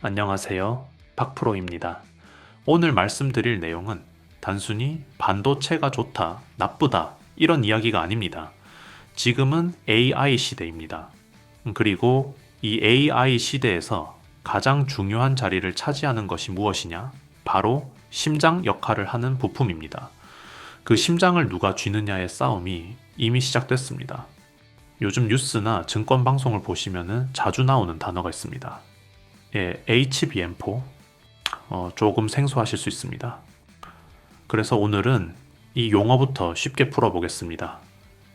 안녕하세요. 박프로입니다. 오늘 말씀드릴 내용은 단순히 반도체가 좋다, 나쁘다 이런 이야기가 아닙니다. 지금은 AI 시대입니다. 그리고 이 AI 시대에서 가장 중요한 자리를 차지하는 것이 무엇이냐? 바로 심장 역할을 하는 부품입니다. 그 심장을 누가 쥐느냐의 싸움이 이미 시작됐습니다. 요즘 뉴스나 증권 방송을 보시면 자주 나오는 단어가 있습니다. 예, HBM4. 조금 생소하실 수 있습니다. 그래서 오늘은 이 용어부터 쉽게 풀어보겠습니다.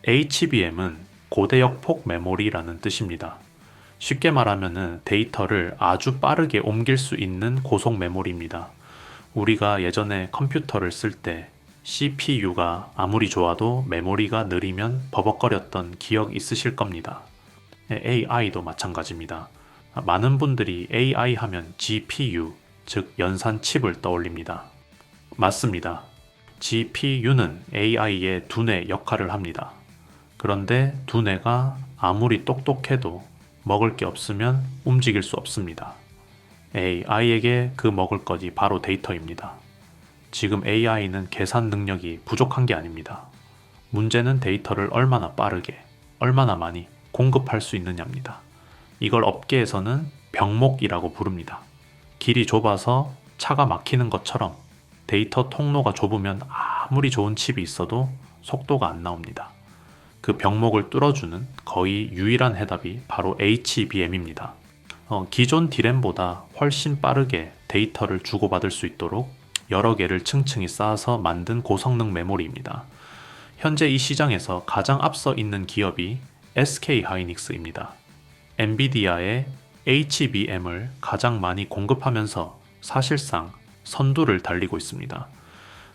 HBM은 고대역폭 메모리라는 뜻입니다. 쉽게 말하면 데이터를 아주 빠르게 옮길 수 있는 고속 메모리입니다. 우리가 예전에 컴퓨터를 쓸 때 CPU가 아무리 좋아도 메모리가 느리면 버벅거렸던 기억 있으실 겁니다. AI도 마찬가지입니다. 많은 분들이 AI 하면 GPU, 즉 연산 칩을 떠올립니다. 맞습니다. GPU는 AI의 두뇌 역할을 합니다. 그런데 두뇌가 아무리 똑똑해도 먹을 게 없으면 움직일 수 없습니다. AI에게 그 먹을 것이 바로 데이터입니다. 지금 AI는 계산 능력이 부족한 게 아닙니다. 문제는 데이터를 얼마나 빠르게, 얼마나 많이 공급할 수 있느냐입니다. 이걸 업계에서는 병목이라고 부릅니다. 길이 좁아서 차가 막히는 것처럼 데이터 통로가 좁으면 아무리 좋은 칩이 있어도 속도가 안 나옵니다. 그 병목을 뚫어주는 거의 유일한 해답이 바로 HBM입니다. 기존 D램보다 훨씬 빠르게 데이터를 주고받을 수 있도록 여러 개를 층층이 쌓아서 만든 고성능 메모리입니다. 현재 이 시장에서 가장 앞서 있는 기업이 SK하이닉스입니다. 엔비디아의 HBM을 가장 많이 공급하면서 사실상 선두를 달리고 있습니다.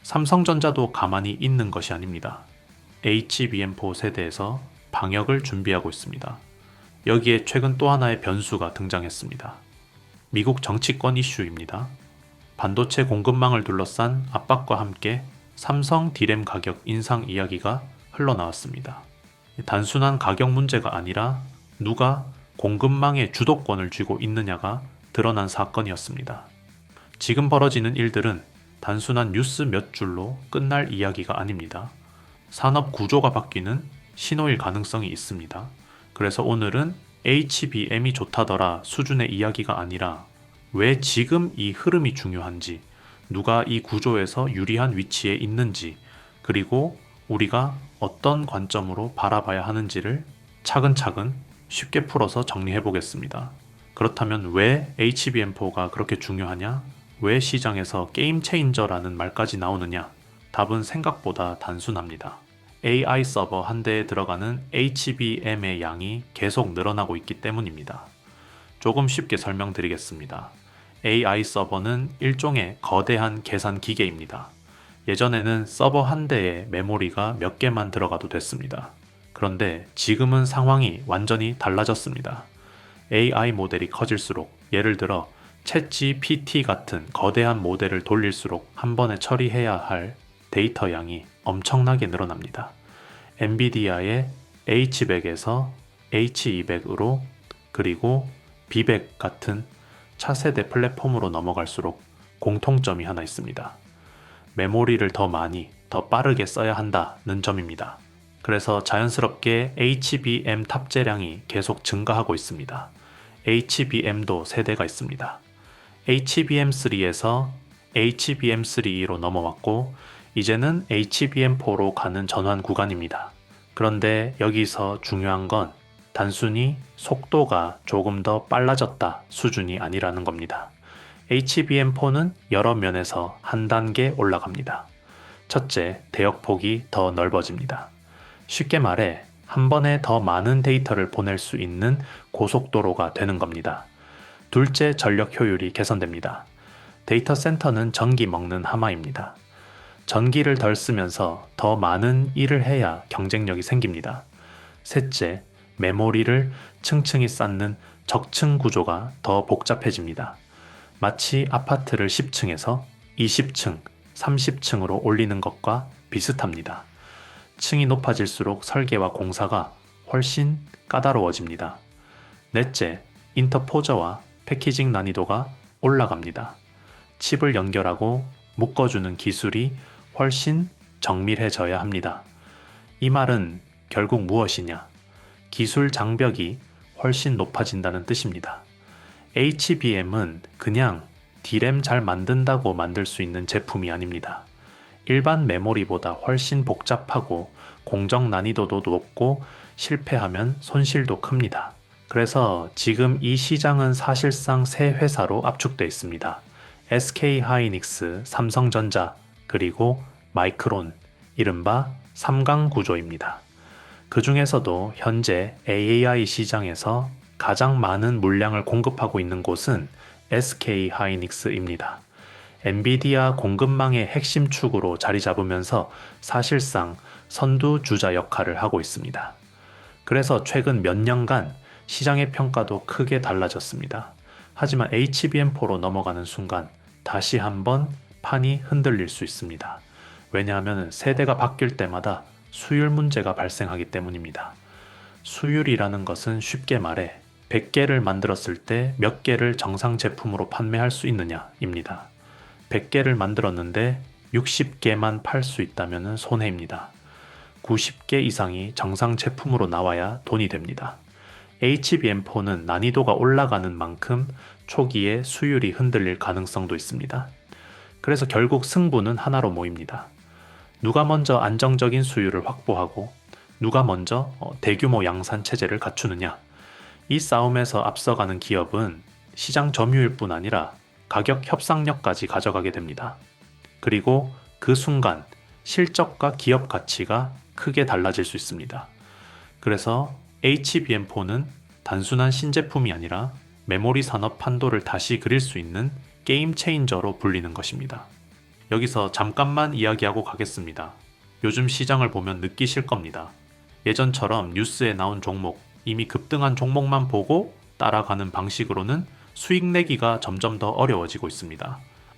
삼성전자도 가만히 있는 것이 아닙니다. HBM4 세대에서 방역을 준비하고 있습니다. 여기에 최근 또 하나의 변수가 등장했습니다. 미국 정치권 이슈입니다. 반도체 공급망을 둘러싼 압박과 함께 삼성 D램 가격 인상 이야기가 흘러나왔습니다. 단순한 가격 문제가 아니라 누가 공급망의 주도권을 쥐고 있느냐가 드러난 사건이었습니다. 지금 벌어지는 일들은 단순한 뉴스 몇 줄로 끝날 이야기가 아닙니다. 산업 구조가 바뀌는 신호일 가능성이 있습니다. 그래서 오늘은 HBM이 좋다더라 수준의 이야기가 아니라 왜 지금 이 흐름이 중요한지, 누가 이 구조에서 유리한 위치에 있는지, 그리고 우리가 어떤 관점으로 바라봐야 하는지를 차근차근 쉽게 풀어서 정리해 보겠습니다. 그렇다면 왜 HBM4가 그렇게 중요하냐? 왜 시장에서 게임 체인저라는 말까지 나오느냐? 답은 생각보다 단순합니다. AI 서버 한 대에 들어가는 HBM의 양이 계속 늘어나고 있기 때문입니다. 조금 쉽게 설명드리겠습니다. AI 서버는 일종의 거대한 계산 기계입니다. 예전에는 서버 한 대에 메모리가 몇 개만 들어가도 됐습니다. 그런데 지금은 상황이 완전히 달라졌습니다. AI 모델이 커질수록, 예를 들어 챗GPT 같은 거대한 모델을 돌릴수록 한 번에 처리해야 할 데이터 양이 엄청나게 늘어납니다. 엔비디아의 H100에서 H200으로 그리고 B100 같은 차세대 플랫폼으로 넘어갈수록 공통점이 하나 있습니다. 메모리를 더 많이, 더 빠르게 써야 한다는 점입니다. 그래서 자연스럽게 HBM 탑재량이 계속 증가하고 있습니다. HBM도 세대가 있습니다. HBM3에서 HBM3로 넘어왔고 이제는 HBM4로 가는 전환 구간입니다. 그런데 여기서 중요한 건 단순히 속도가 조금 더 빨라졌다 수준이 아니라는 겁니다. HBM4는 여러 면에서 한 단계 올라갑니다. 첫째, 대역폭이 더 넓어집니다. 쉽게 말해 한 번에 더 많은 데이터를 보낼 수 있는 고속도로가 되는 겁니다. 둘째, 전력 효율이 개선됩니다. 데이터 센터는 전기 먹는 하마입니다. 전기를 덜 쓰면서 더 많은 일을 해야 경쟁력이 생깁니다. 셋째, 메모리를 층층이 쌓는 적층 구조가 더 복잡해집니다. 마치 아파트를 10층에서 20층, 30층으로 올리는 것과 비슷합니다. 층이 높아질수록 설계와 공사가 훨씬 까다로워집니다. 넷째, 인터포저와 패키징 난이도가 올라갑니다. 칩을 연결하고 묶어주는 기술이 훨씬 정밀해져야 합니다. 이 말은 결국 무엇이냐? 기술 장벽이 훨씬 높아진다는 뜻입니다. HBM은 그냥 D램 잘 만든다고 만들 수 있는 제품이 아닙니다. 일반 메모리보다 훨씬 복잡하고 공정 난이도도 높고 실패하면 손실도 큽니다. 그래서 지금 이 시장은 사실상 세 회사로 압축되어 있습니다. SK하이닉스, 삼성전자, 그리고 마이크론, 이른바 3강 구조입니다. 그 중에서도 현재 AI 시장에서 가장 많은 물량을 공급하고 있는 곳은 SK하이닉스입니다. 엔비디아 공급망의 핵심 축으로 자리 잡으면서 사실상 선두 주자 역할을 하고 있습니다. 그래서 최근 몇 년간 시장의 평가도 크게 달라졌습니다. 하지만 HBM4로 넘어가는 순간 다시 한번 판이 흔들릴 수 있습니다. 왜냐하면 세대가 바뀔 때마다 수율 문제가 발생하기 때문입니다. 수율이라는 것은 쉽게 말해 100개를 만들었을 때 몇 개를 정상 제품으로 판매할 수 있느냐입니다. 100개를 만들었는데 60개만 팔 수 있다면 손해입니다. 90개 이상이 정상 제품으로 나와야 돈이 됩니다. HBM4는 난이도가 올라가는 만큼 초기에 수율이 흔들릴 가능성도 있습니다. 그래서 결국 승부는 하나로 모입니다. 누가 먼저 안정적인 수율을 확보하고 누가 먼저 대규모 양산 체제를 갖추느냐. 이 싸움에서 앞서가는 기업은 시장 점유율뿐 아니라 가격 협상력까지 가져가게 됩니다. 그리고 그 순간 실적과 기업 가치가 크게 달라질 수 있습니다. 그래서 HBM4는 단순한 신제품이 아니라 메모리 산업 판도를 다시 그릴 수 있는 게임 체인저로 불리는 것입니다. 여기서 잠깐만 이야기하고 가겠습니다. 요즘 시장을 보면 느끼실 겁니다. 예전처럼 뉴스에 나온 종목, 이미 급등한 종목만 보고 따라가는 방식으로는 수익 내기가 점점 더 어려워지고 있습니다.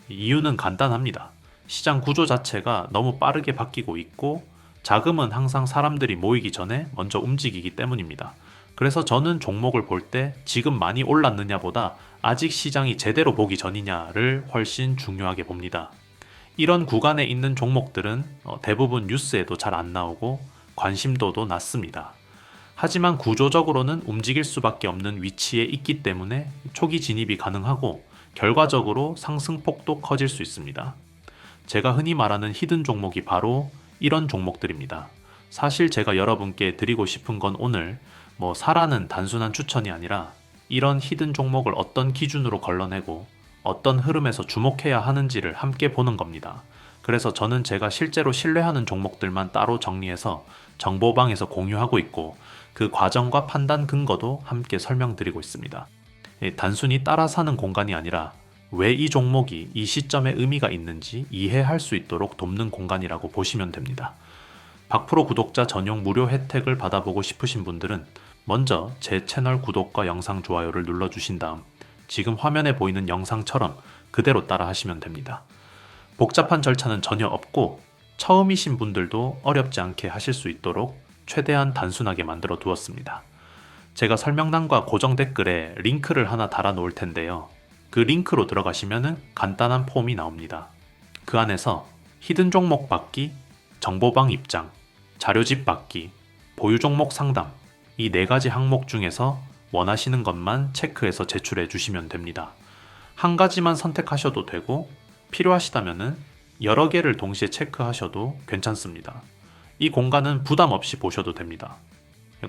이유는 간단합니다. 시장 구조 자체가 너무 빠르게 바뀌고 있고 자금은 항상 사람들이 모이기 전에 먼저 움직이기 때문입니다. 그래서 저는 종목을 볼 때 지금 많이 올랐느냐보다 아직 시장이 제대로 보기 전이냐를 훨씬 중요하게 봅니다. 이런 구간에 있는 종목들은 대부분 뉴스에도 잘 안 나오고 관심도도 낮습니다. 하지만 구조적으로는 움직일 수밖에 없는 위치에 있기 때문에 초기 진입이 가능하고 결과적으로 상승폭도 커질 수 있습니다. 제가 흔히 말하는 히든 종목이 바로 이런 종목들입니다. 사실 제가 여러분께 드리고 싶은 건 오늘 사라는 단순한 추천이 아니라 이런 히든 종목을 어떤 기준으로 걸러내고 어떤 흐름에서 주목해야 하는지를 함께 보는 겁니다. 그래서 저는 제가 실제로 신뢰하는 종목들만 따로 정리해서 정보방에서 공유하고 있고 그 과정과 판단 근거도 함께 설명드리고 있습니다. 단순히 따라 사는 공간이 아니라 왜 이 종목이 이 시점에 의미가 있는지 이해할 수 있도록 돕는 공간이라고 보시면 됩니다. 박프로 구독자 전용 무료 혜택을 받아보고 싶으신 분들은 먼저 제 채널 구독과 영상 좋아요를 눌러주신 다음 지금 화면에 보이는 영상처럼 그대로 따라 하시면 됩니다. 복잡한 절차는 전혀 없고 처음이신 분들도 어렵지 않게 하실 수 있도록 최대한 단순하게 만들어 두었습니다. 제가 설명란과 고정 댓글에 링크를 하나 달아 놓을 텐데요. 그 링크로 들어가시면 간단한 폼이 나옵니다. 그 안에서 히든 종목 받기, 정보방 입장, 자료집 받기, 보유 종목 상담 이 4가지 항목 중에서 원하시는 것만 체크해서 제출해 주시면 됩니다. 한 가지만 선택하셔도 되고 필요하시다면 여러 개를 동시에 체크하셔도 괜찮습니다. 이 공간은 부담 없이 보셔도 됩니다.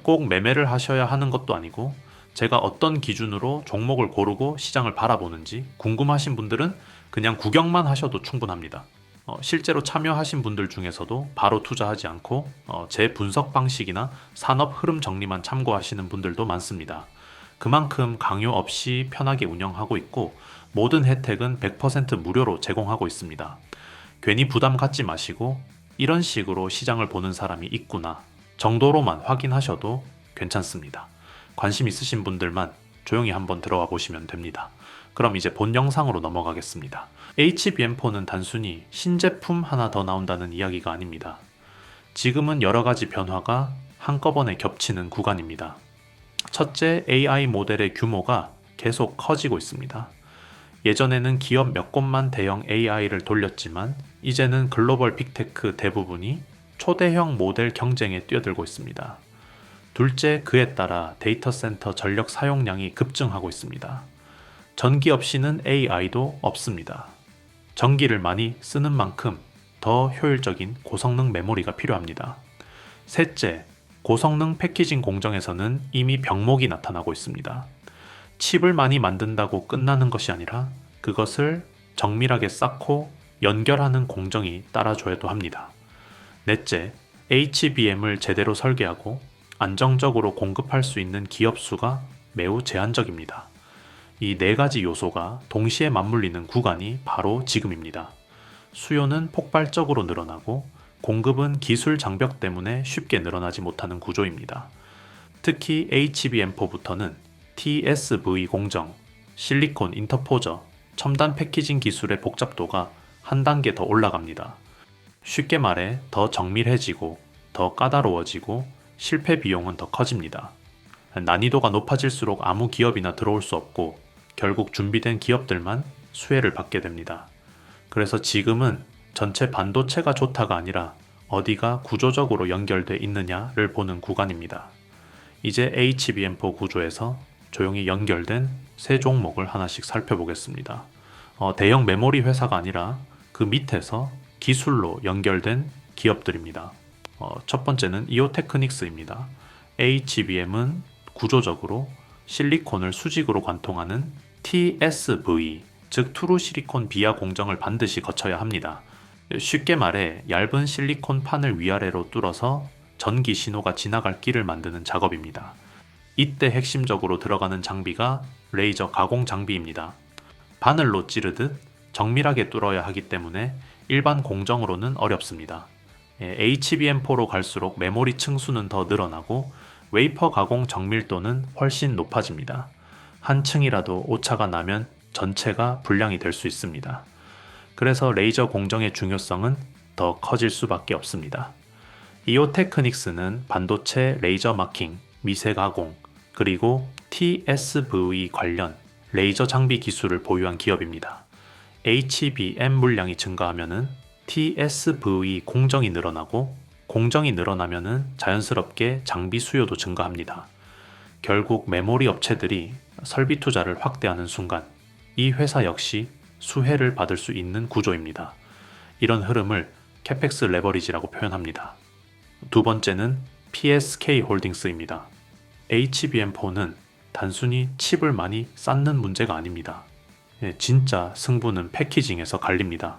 꼭 매매를 하셔야 하는 것도 아니고 제가 어떤 기준으로 종목을 고르고 시장을 바라보는지 궁금하신 분들은 그냥 구경만 하셔도 충분합니다. 실제로 참여하신 분들 중에서도 바로 투자하지 않고 제 분석 방식이나 산업 흐름 정리만 참고하시는 분들도 많습니다. 그만큼 강요 없이 편하게 운영하고 있고 모든 혜택은 100% 무료로 제공하고 있습니다. 괜히 부담 갖지 마시고 이런 식으로 시장을 보는 사람이 있구나 정도로만 확인하셔도 괜찮습니다. 관심 있으신 분들만 조용히 한번 들어와 보시면 됩니다. 그럼 이제 본 영상으로 넘어가겠습니다. HBM4는 단순히 신제품 하나 더 나온다는 이야기가 아닙니다. 지금은 여러 가지 변화가 한꺼번에 겹치는 구간입니다. 첫째, AI 모델의 규모가 계속 커지고 있습니다. 예전에는 기업 몇 곳만 대형 AI를 돌렸지만 이제는 글로벌 빅테크 대부분이 초대형 모델 경쟁에 뛰어들고 있습니다. 둘째, 그에 따라 데이터 센터 전력 사용량이 급증하고 있습니다. 전기 없이는 AI도 없습니다. 전기를 많이 쓰는 만큼 더 효율적인 고성능 메모리가 필요합니다. 셋째, 고성능 패키징 공정에서는 이미 병목이 나타나고 있습니다. 칩을 많이 만든다고 끝나는 것이 아니라 그것을 정밀하게 쌓고 연결하는 공정이 따라줘야도 합니다. 넷째, HBM을 제대로 설계하고 안정적으로 공급할 수 있는 기업 수가 매우 제한적입니다. 이 네 가지 요소가 동시에 맞물리는 구간이 바로 지금입니다. 수요는 폭발적으로 늘어나고 공급은 기술 장벽 때문에 쉽게 늘어나지 못하는 구조입니다. 특히 HBM4부터는 TSV 공정, 실리콘 인터포저, 첨단 패키징 기술의 복잡도가 한 단계 더 올라갑니다. 쉽게 말해 더 정밀해지고 더 까다로워지고 실패 비용은 더 커집니다. 난이도가 높아질수록 아무 기업이나 들어올 수 없고 결국 준비된 기업들만 수혜를 받게 됩니다. 그래서 지금은 전체 반도체가 좋다가 아니라 어디가 구조적으로 연결돼 있느냐를 보는 구간입니다. 이제 HBM4 구조에서 조용히 연결된 세 종목을 하나씩 살펴보겠습니다. 대형 메모리 회사가 아니라 그 밑에서 기술로 연결된 기업들입니다. 첫 번째는 이오테크닉스입니다. HBM은 구조적으로 실리콘을 수직으로 관통하는 TSV, 즉 투루실리콘 비하 공정을 반드시 거쳐야 합니다. 쉽게 말해 얇은 실리콘 판을 위아래로 뚫어서 전기 신호가 지나갈 길을 만드는 작업입니다. 이때 핵심적으로 들어가는 장비가 레이저 가공 장비입니다. 바늘로 찌르듯 정밀하게 뚫어야 하기 때문에 일반 공정으로는 어렵습니다. HBM4로 갈수록 메모리 층수는 더 늘어나고 웨이퍼 가공 정밀도는 훨씬 높아집니다. 한 층이라도 오차가 나면 전체가 불량이 될 수 있습니다. 그래서 레이저 공정의 중요성은 더 커질 수밖에 없습니다. 이오테크닉스는 반도체 레이저 마킹, 미세 가공, 그리고 TSV 관련 레이저 장비 기술을 보유한 기업입니다. HBM 물량이 증가하면은 TSV 공정이 늘어나고 공정이 늘어나면은 자연스럽게 장비 수요도 증가합니다. 결국 메모리 업체들이 설비 투자를 확대하는 순간 이 회사 역시 수혜를 받을 수 있는 구조입니다. 이런 흐름을 캐펙스 레버리지라고 표현합니다. 두 번째는 PSK 홀딩스입니다. HBM4는 단순히 칩을 많이 쌓는 문제가 아닙니다. 진짜 승부는 패키징에서 갈립니다.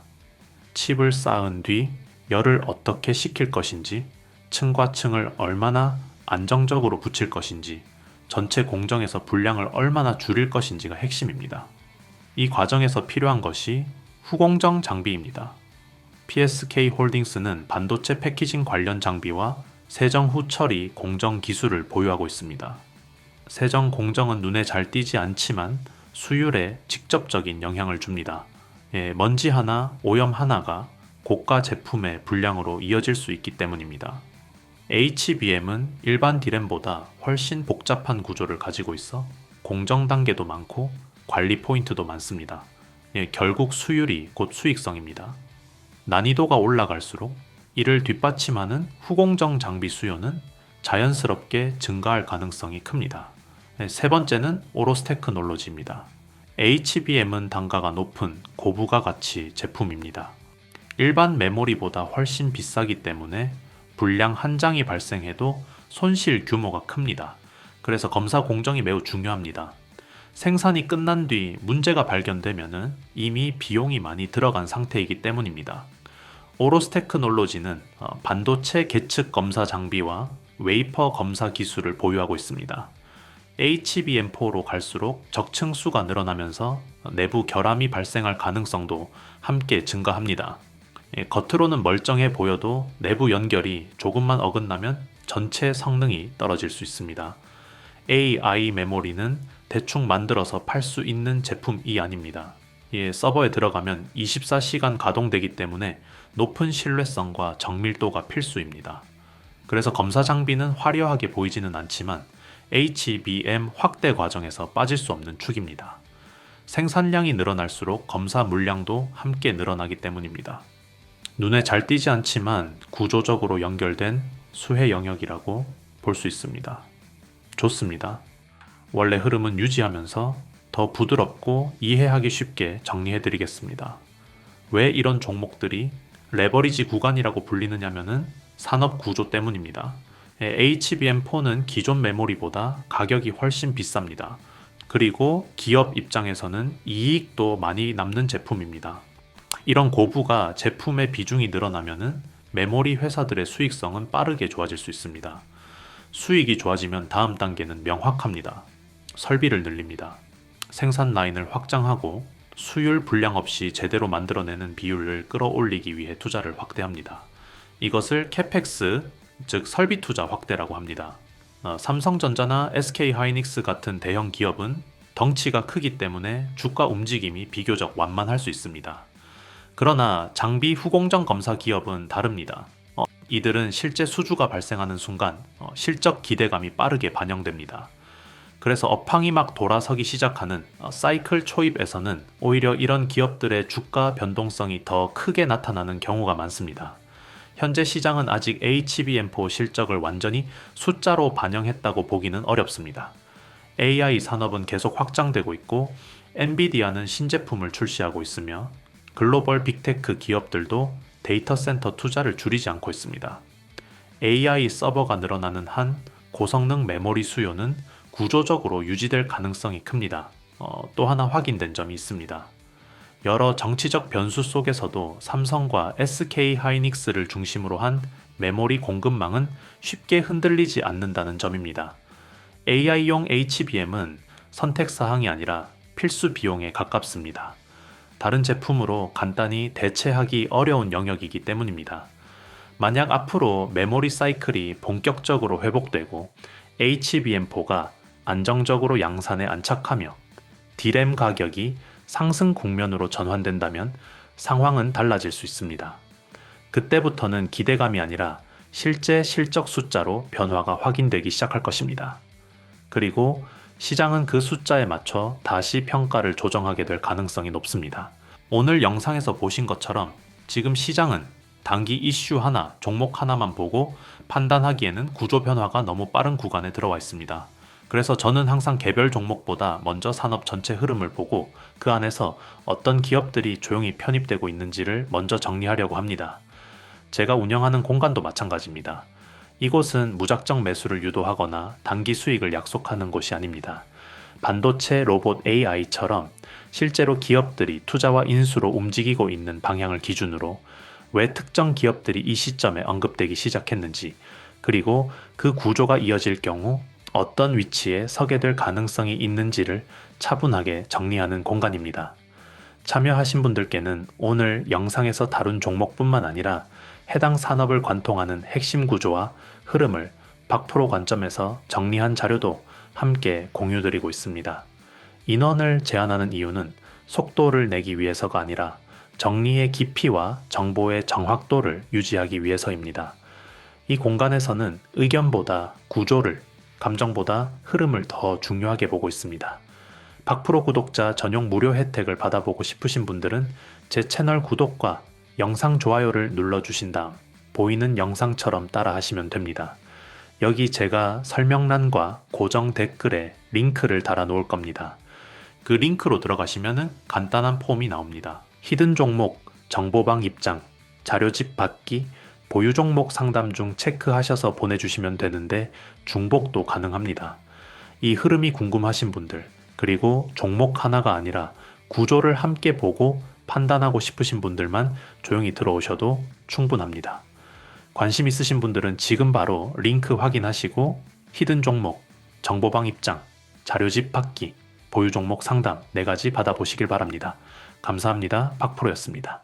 칩을 쌓은 뒤 열을 어떻게 식힐 것인지, 층과 층을 얼마나 안정적으로 붙일 것인지, 전체 공정에서 분량을 얼마나 줄일 것인지가 핵심입니다. 이 과정에서 필요한 것이 후공정 장비입니다. PSK 홀딩스는 반도체 패키징 관련 장비와 세정 후 처리 공정 기술을 보유하고 있습니다. 세정 공정은 눈에 잘 띄지 않지만 수율에 직접적인 영향을 줍니다. 먼지 하나, 오염 하나가 고가 제품의 불량으로 이어질 수 있기 때문입니다. HBM은 일반 D램보다 훨씬 복잡한 구조를 가지고 있어 공정 단계도 많고 관리 포인트도 많습니다. 결국 수율이 곧 수익성입니다. 난이도가 올라갈수록 이를 뒷받침하는 후공정 장비 수요는 자연스럽게 증가할 가능성이 큽니다. 세 번째는 오로스 테크놀로지입니다. HBM은 단가가 높은 고부가 가치 제품입니다. 일반 메모리보다 훨씬 비싸기 때문에 불량 한 장이 발생해도 손실 규모가 큽니다. 그래서 검사 공정이 매우 중요합니다. 생산이 끝난 뒤 문제가 발견되면 이미 비용이 많이 들어간 상태이기 때문입니다. 오로스 테크놀로지는 반도체 계측 검사 장비와 웨이퍼 검사 기술을 보유하고 있습니다. HBM4로 갈수록 적층 수가 늘어나면서 내부 결함이 발생할 가능성도 함께 증가합니다. 겉으로는 멀쩡해 보여도 내부 연결이 조금만 어긋나면 전체 성능이 떨어질 수 있습니다. AI 메모리는 대충 만들어서 팔 수 있는 제품이 아닙니다. 서버에 들어가면 24시간 가동되기 때문에 높은 신뢰성과 정밀도가 필수입니다. 그래서 검사 장비는 화려하게 보이지는 않지만 HBM 확대 과정에서 빠질 수 없는 축입니다. 생산량이 늘어날수록 검사 물량도 함께 늘어나기 때문입니다. 눈에 잘 띄지 않지만 구조적으로 연결된 수혜 영역이라고 볼 수 있습니다. 좋습니다. 원래 흐름은 유지하면서 더 부드럽고 이해하기 쉽게 정리해드리겠습니다. 왜 이런 종목들이 레버리지 구간이라고 불리느냐면은 산업 구조 때문입니다. HBM4는 기존 메모리보다 가격이 훨씬 비쌉니다. 그리고 기업 입장에서는 이익도 많이 남는 제품입니다. 이런 고부가 제품의 비중이 늘어나면은 메모리 회사들의 수익성은 빠르게 좋아질 수 있습니다. 수익이 좋아지면 다음 단계는 명확합니다. 설비를 늘립니다. 생산 라인을 확장하고 수율 불량 없이 제대로 만들어내는 비율을 끌어올리기 위해 투자를 확대합니다. 이것을 캐펙스, 즉 설비 투자 확대라고 합니다. 삼성전자나 SK하이닉스 같은 대형 기업은 덩치가 크기 때문에 주가 움직임이 비교적 완만할 수 있습니다. 그러나 장비 후공정 검사 기업은 다릅니다. 이들은 실제 수주가 발생하는 순간 실적 기대감이 빠르게 반영됩니다. 그래서 업황이 막 돌아서기 시작하는 사이클 초입에서는 오히려 이런 기업들의 주가 변동성이 더 크게 나타나는 경우가 많습니다. 현재 시장은 아직 HBM4 실적을 완전히 숫자로 반영했다고 보기는 어렵습니다. AI 산업은 계속 확장되고 있고 엔비디아는 신제품을 출시하고 있으며 글로벌 빅테크 기업들도 데이터 센터 투자를 줄이지 않고 있습니다. AI 서버가 늘어나는 한 고성능 메모리 수요는 구조적으로 유지될 가능성이 큽니다. 또 하나 확인된 점이 있습니다. 여러 정치적 변수 속에서도 삼성과 SK하이닉스를 중심으로 한 메모리 공급망은 쉽게 흔들리지 않는다는 점입니다. AI용 HBM은 선택사항이 아니라 필수 비용에 가깝습니다. 다른 제품으로 간단히 대체하기 어려운 영역이기 때문입니다. 만약 앞으로 메모리 사이클이 본격적으로 회복되고 HBM4가 안정적으로 양산에 안착하며 D램 가격이 상승 국면으로 전환된다면 상황은 달라질 수 있습니다. 그때부터는 기대감이 아니라 실제 실적 숫자로 변화가 확인되기 시작할 것입니다. 그리고 시장은 그 숫자에 맞춰 다시 평가를 조정하게 될 가능성이 높습니다. 오늘 영상에서 보신 것처럼 지금 시장은 단기 이슈 하나, 종목 하나만 보고 판단하기에는 구조 변화가 너무 빠른 구간에 들어와 있습니다. 그래서 저는 항상 개별 종목보다 먼저 산업 전체 흐름을 보고 그 안에서 어떤 기업들이 조용히 편입되고 있는지를 먼저 정리하려고 합니다. 제가 운영하는 공간도 마찬가지입니다. 이곳은 무작정 매수를 유도하거나 단기 수익을 약속하는 곳이 아닙니다. 반도체, 로봇, AI처럼 실제로 기업들이 투자와 인수로 움직이고 있는 방향을 기준으로 왜 특정 기업들이 이 시점에 언급되기 시작했는지, 그리고 그 구조가 이어질 경우 어떤 위치에 서게 될 가능성이 있는지를 차분하게 정리하는 공간입니다. 참여하신 분들께는 오늘 영상에서 다룬 종목뿐만 아니라 해당 산업을 관통하는 핵심 구조와 흐름을 박프로 관점에서 정리한 자료도 함께 공유드리고 있습니다. 인원을 제한하는 이유는 속도를 내기 위해서가 아니라 정리의 깊이와 정보의 정확도를 유지하기 위해서입니다. 이 공간에서는 의견보다 구조를, 감정보다 흐름을 더 중요하게 보고 있습니다. 박프로 구독자 전용 무료 혜택을 받아보고 싶으신 분들은 제 채널 구독과 영상 좋아요를 눌러주신 다음 보이는 영상처럼 따라 하시면 됩니다. 여기 제가 설명란과 고정 댓글에 링크를 달아 놓을 겁니다. 그 링크로 들어가시면 간단한 폼이 나옵니다. 히든 종목, 정보방 입장, 자료집 받기, 보유 종목 상담 중 체크하셔서 보내주시면 되는데 중복도 가능합니다. 이 흐름이 궁금하신 분들, 그리고 종목 하나가 아니라 구조를 함께 보고 판단하고 싶으신 분들만 조용히 들어오셔도 충분합니다. 관심 있으신 분들은 지금 바로 링크 확인하시고 히든 종목, 정보방 입장, 자료집 받기, 보유 종목 상담 4가지 받아보시길 바랍니다. 감사합니다. 박프로였습니다.